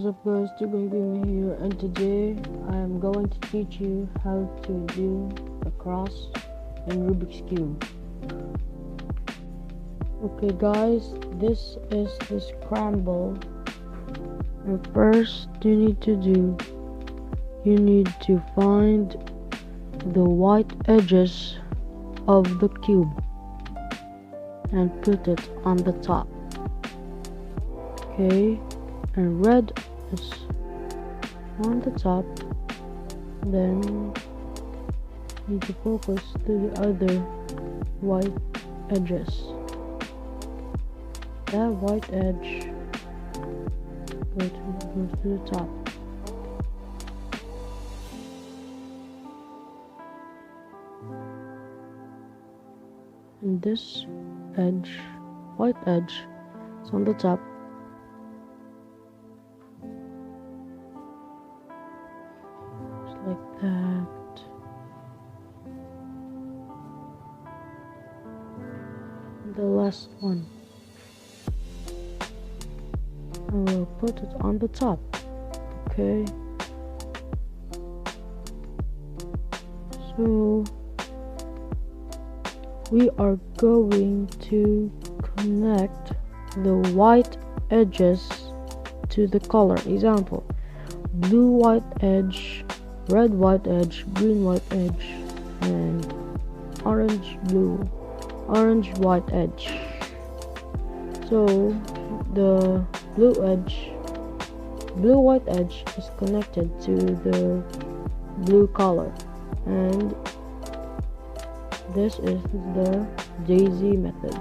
What's up guys, Rubik here, and today I am going to teach you how to do a cross in Rubik's Cube. Okay guys, this is the scramble, and first you need to find the white edges of the cube and put it on the top. Okay, and red is on the top. Then you need to focus to the other white edges. That white edge go to the top. And this edge, white edge, is on the top. Like that. The last one, I will put it on the top. Okay, so we are going to connect the white edges to the color. Example: blue white edge, red white edge, green white edge, and orange white edge. So the blue white edge is connected to the blue color, and this is the daisy method.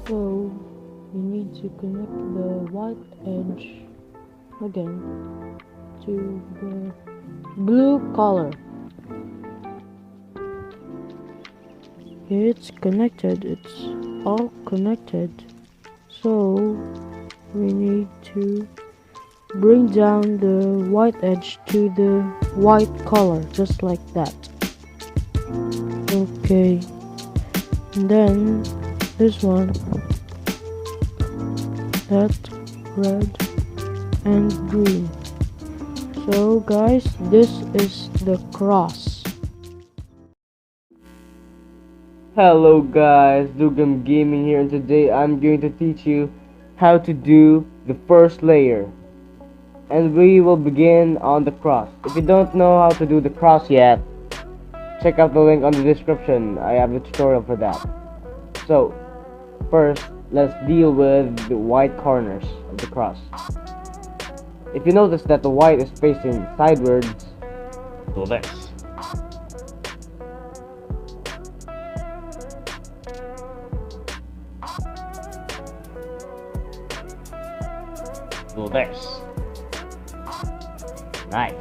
So you need to connect the white edge again to the blue color. It's connected, it's all connected. So we need to bring down the white edge to the white color, just like that. Okay, and then this one, that red and green. So guys, this is the cross. Hello guys, Dugam Gaming here, and today I'm going to teach you how to do the first layer. And we will begin on the cross. If you don't know how to do the cross yet, check out the link on the description. I have a tutorial for that. So, first, let's deal with the white corners of the cross. If you notice that the white is facing sideways, do this. Do this. Nice.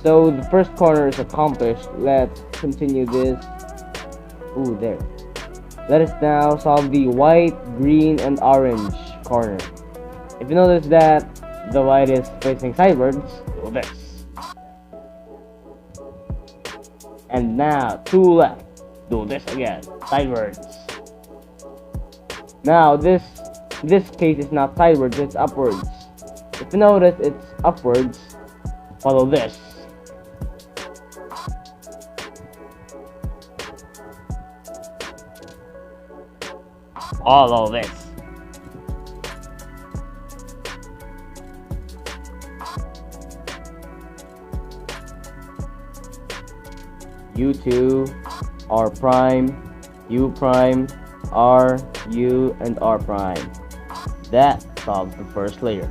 So the first corner is accomplished. Let's continue this. Ooh, there. Let us now solve the white, green, and orange corner. If you notice that the white is facing sideways, do this. And now two left. Do this again, sideways. Now this case is not sideways, it's upwards. If you notice it's upwards, follow this. Follow this. U2, R prime, U prime, R, U, and R prime. That solves the first layer.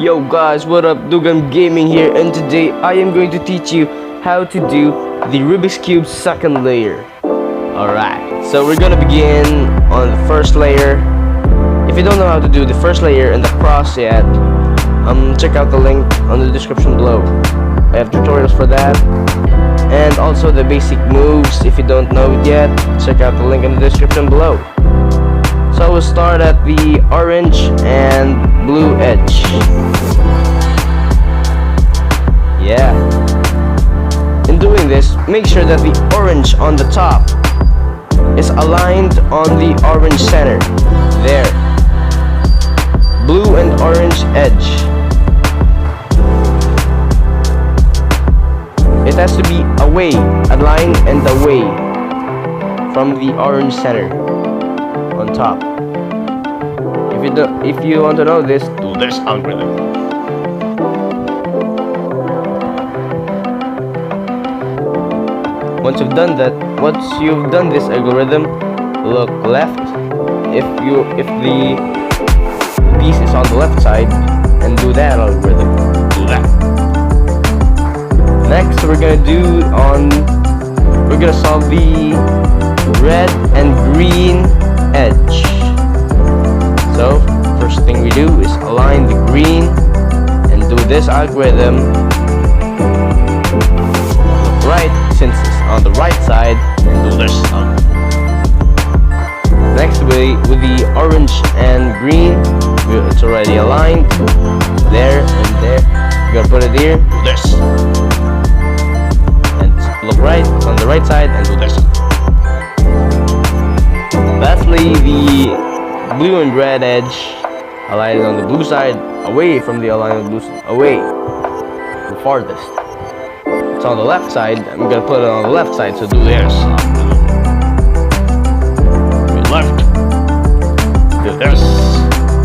Yo guys, what up? Dugam Gaming here, and today I am going to teach you how to do the Rubik's Cube second layer. Alright, so we're gonna begin on the first layer. If you don't know how to do the first layer and the cross yet, check out the link on the description below. I have tutorials for that, and also the basic moves. If you don't know it yet, check out the link in the description below. So we'll start at the orange and blue edge. Yeah. In doing this, make sure that the orange on the top is aligned on the orange center. There. edge. It has to be away, a line and away from the orange center on top. If you want to know this, do this algorithm. Once you've done this algorithm, look left. If the piece is on the left side, and do that algorithm. Do that. Next, we're gonna solve the red and green edge. So first thing we do is align the green and do this algorithm. Look right, since it's on the right side, and do this algorithm. Next, with the orange and green, it's already aligned there and there. You're gonna put it here, do this, and look right, it's on the right side, and do this. Lastly, the blue and red edge, align it on the blue side, away from the alignment blue side, away, the farthest. It's on the left side, I'm gonna put it on the left side, so do this. Left, do this.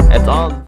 That's all.